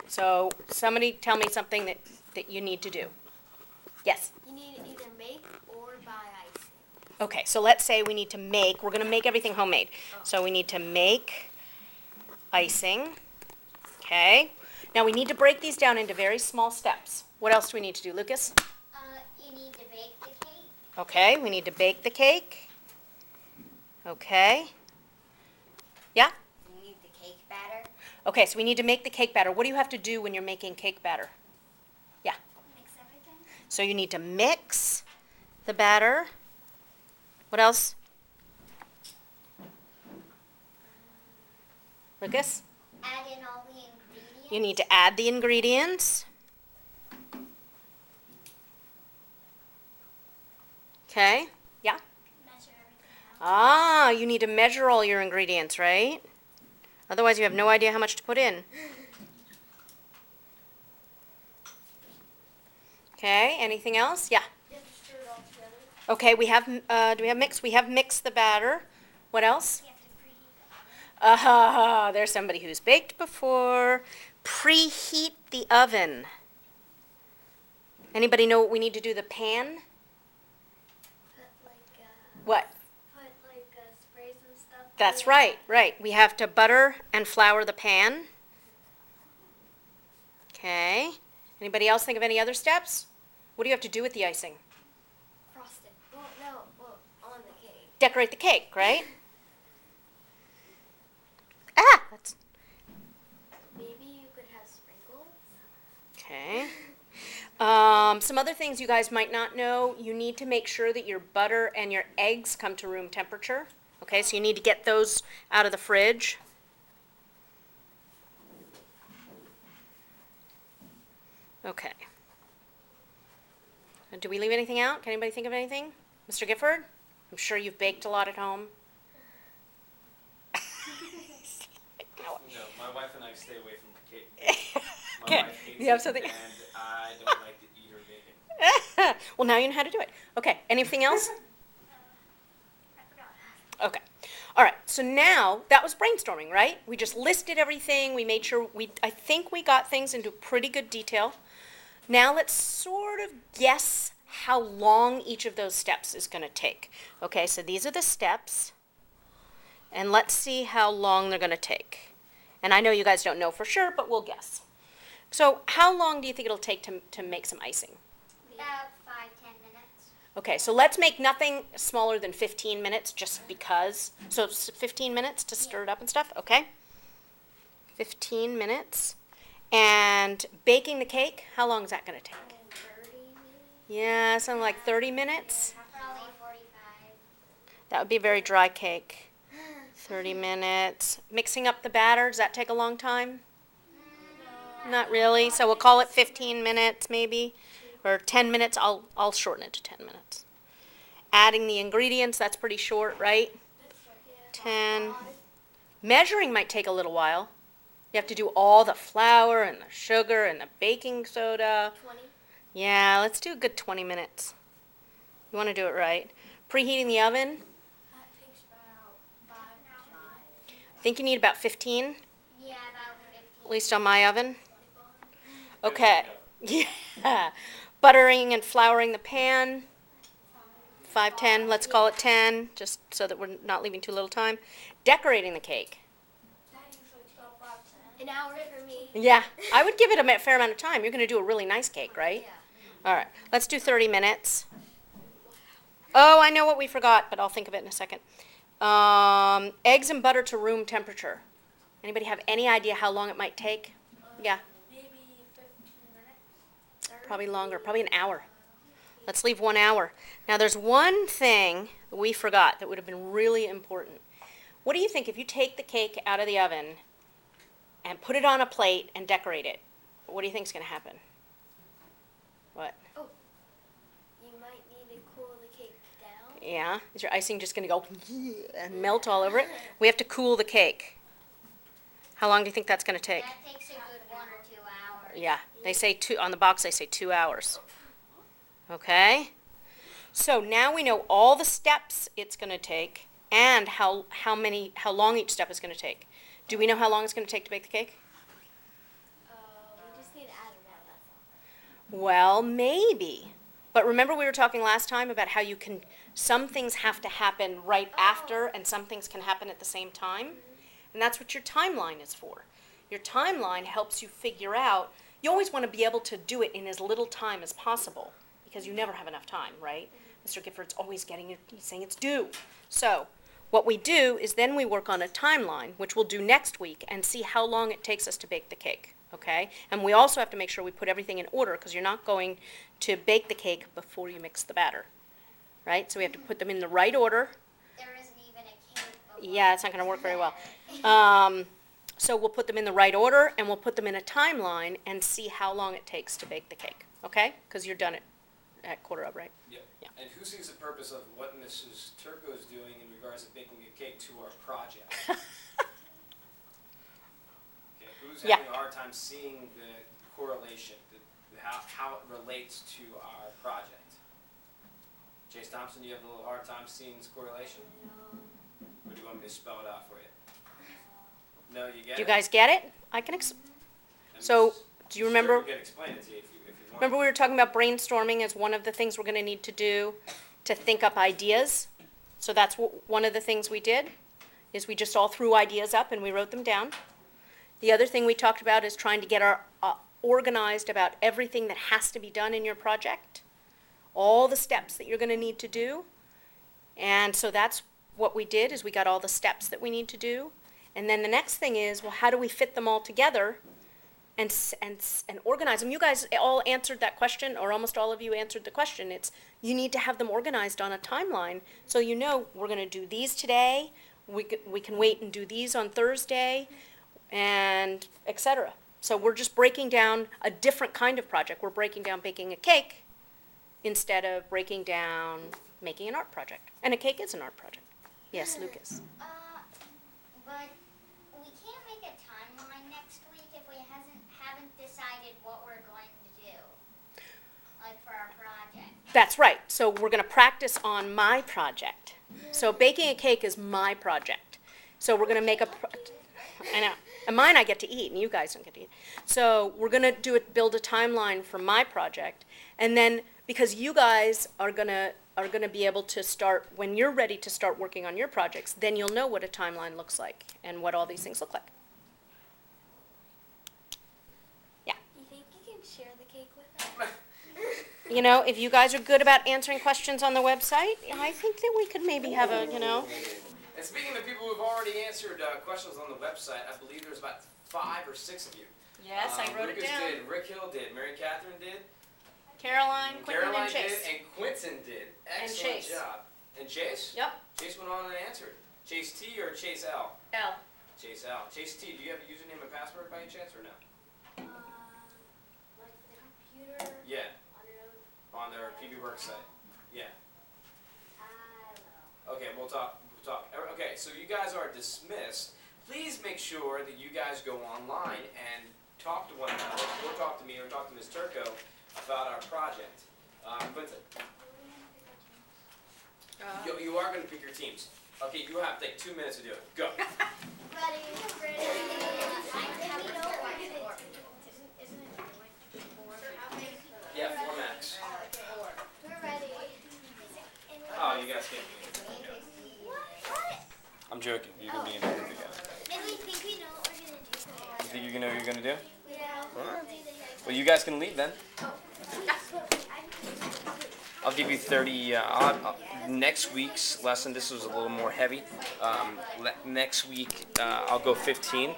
So somebody tell me something that you need to do. Yes? You need to either make or buy ice. Okay, so let's say we need to make, we're going to make everything homemade. So we need to make icing. Okay. Now we need to break these down into very small steps. What else do we need to do, Lucas? You need to bake the cake. Okay, we need to bake the cake. Okay. Yeah? You need the cake batter. Okay, so we need to make the cake batter. What do you have to do when you're making cake batter? Yeah. Mix everything. So you need to mix the batter. What else? Lucas? Add in all the ingredients. You need to add the ingredients. Okay. Yeah? Measure everything out. Ah, you need to measure all your ingredients, right? Otherwise you have no idea how much to put in. Okay, anything else? Yeah. You have to stir it all together. Okay, we have, do we have mix? We have mixed the batter. What else? You have to preheat it. There's somebody who's baked before. Preheat the oven. Anybody know what we need to do? The pan? What? Put sprays and stuff. That's right, right. We have to butter and flour the pan. Okay. Anybody else think of any other steps? What do you have to do with the icing? Frost it. Well, no, on the cake. Decorate the cake, right? Ah! That's Maybe you could have sprinkles. okay. Some other things you guys might not know, you need to make sure that your butter and your eggs come to room temperature. Okay, so you need to get those out of the fridge. Okay. Do we leave anything out? Can anybody think of anything? Mr. Gifford? I'm sure you've baked a lot at home. No, my wife and I stay away from cake. My Okay. wife hates You have it, something? and I don't like to eat her bacon. Well, now you know how to do it. Okay, anything else? I forgot. Okay. All right, so now, that was brainstorming, right? We just listed everything, we made sure, I think we got things into pretty good detail. Now let's sort of guess how long each of those steps is going to take. Okay, so these are the steps, and let's see how long they're going to take. And I know you guys don't know for sure, but we'll guess. So how long do you think it'll take to make some icing? About 5-10 minutes. Okay, so let's make nothing smaller than 15 minutes just because. So it's 15 minutes to stir it up and stuff, okay? 15 minutes. And baking the cake, how long is that going to take? 30 minutes. Yeah, something like 30 minutes. Probably 45. That would be a very dry cake. 30 minutes. Mixing up the batter, does that take a long time? Not really, so we'll call it 15 minutes maybe, or 10 minutes. I'll shorten it to 10 minutes. Adding the ingredients, that's pretty short, right? 10. Measuring might take a little while. You have to do all the flour and the sugar and the baking soda. 20. Yeah, let's do a good 20 minutes. You want to do it right. Preheating the oven, That takes about 5 hours. I think you need about 15, Yeah, about 15. at least on my oven. Okay. Yeah. Buttering and flouring the pan. 5, 10. Let's call it 10, just so that we're not leaving too little time. Decorating the cake. That usually takes about 5-10. An hour for me. Yeah, I would give it a fair amount of time. You're going to do a really nice cake, right? Yeah. All right. Let's do 30 minutes. Oh, I know what we forgot, but I'll think of it in a second. Eggs and butter to room temperature. Anybody have any idea how long it might take? Yeah. Maybe 15 minutes. Probably longer, probably an hour. Let's leave 1 hour. Now there's one thing that we forgot that would have been really important. What do you think if you take the cake out of the oven and put it on a plate and decorate it? What do you think is going to happen? What? You might need to cool the cake down. Yeah? Is your icing just going to go and melt all over it? We have to cool the cake. How long do you think that's going to take? That takes a good 1 or 2 hours. Yeah, they say 2, on the box they say 2 hours. Okay? So now we know all the steps it's going to take and how long each step is going to take. Do we know how long it's going to take to bake the cake? Well, maybe. But remember we were talking last time about how some things have to happen right after and some things can happen at the same time? And that's what your timeline is for. Your timeline helps you figure out, you always want to be able to do it in as little time as possible because you never have enough time, right? Mr. Gifford's always he's saying it's due. So what we do is then we work on a timeline, which we'll do next week, and see how long it takes us to bake the cake. Okay? And we also have to make sure we put everything in order because you're not going to bake the cake before you mix the batter. Right? So we have to put them in the right order. There isn't even a cake. Yeah, it's not going to work very well. So we'll put them in the right order and we'll put them in a timeline and see how long it takes to bake the cake. Okay? Because you're done at quarter of, right? Yep. Yeah. And who sees the purpose of what Mrs. Turco is doing in regards to baking a cake to our project? Okay, who's Yeah. having a hard time seeing the correlation, how it relates to our project? Chase Thompson, do you have a little hard time seeing this correlation? No. Or do you want me to spell it out for you? No, you get Do you it? guys get it? I can So, do you remember? Sure, we can explain it to you if you want. Remember we were talking about brainstorming as one of the things we're going to need to do to think up ideas? So that's one of the things we did, is we just all threw ideas up and we wrote them down. The other thing we talked about is trying to get organized about everything that has to be done in your project, all the steps that you're going to need to do. And so that's what we did, is we got all the steps that we need to do. And then the next thing is, well, how do we fit them all together and organize them? You guys all answered that question, or almost all of you answered the question. It's, you need to have them organized on a timeline so you know we're going to do these today, we can wait and do these on Thursday, and et cetera. So we're just breaking down a different kind of project. We're breaking down baking a cake instead of breaking down making an art project. And a cake is an art project. Yes, Lucas. But we can't make a timeline next week if we haven't decided what we're going to do, like for our project. That's right. So we're going to practice on my project. So baking a cake is my project. So we're going to make I know. And mine I get to eat, and you guys don't get to eat. So we're going to build a timeline for my project, and then because you guys are going to be able to start, when you're ready to start working on your projects, then you'll know what a timeline looks like and what all these things look like. Yeah. You think you can share the cake with us? You know, if you guys are good about answering questions on the website, I think that we could maybe have a, And speaking of people who've already answered questions on the website, I believe there's about 5 or 6 of you. Yes, I wrote it Lucas down. did, Rick Hill did, Mary Catherine did, Caroline, Quentin, Caroline and Chase. did, and Quentin did. Excellent Chase. job. And Chase? Yep. Chase went on and answered. Chase T or Chase L? L. Chase L. Chase T, do you have a username and password by any chance or no? Like the computer Yeah, on on their PB Works site. Yeah. I don't know. Okay, we'll talk. Okay, so you guys are dismissed. Please make sure that you guys go online and talk to one another, or talk to me, or talk to Ms. Turco about our project. Quentin, you are going to pick your teams. Okay, you have like 2 minutes to do it. Go. Ready. Yeah, 4 max. We're ready. Oh, you guys can't be in it. What? I'm joking. You can be in it together. And we think we know what we're going to do. You think you know what you're going to do? Yeah. Alright. Well, you guys can leave then. I'll give you 30. Next week's lesson, this was a little more heavy. Next week, I'll go 15.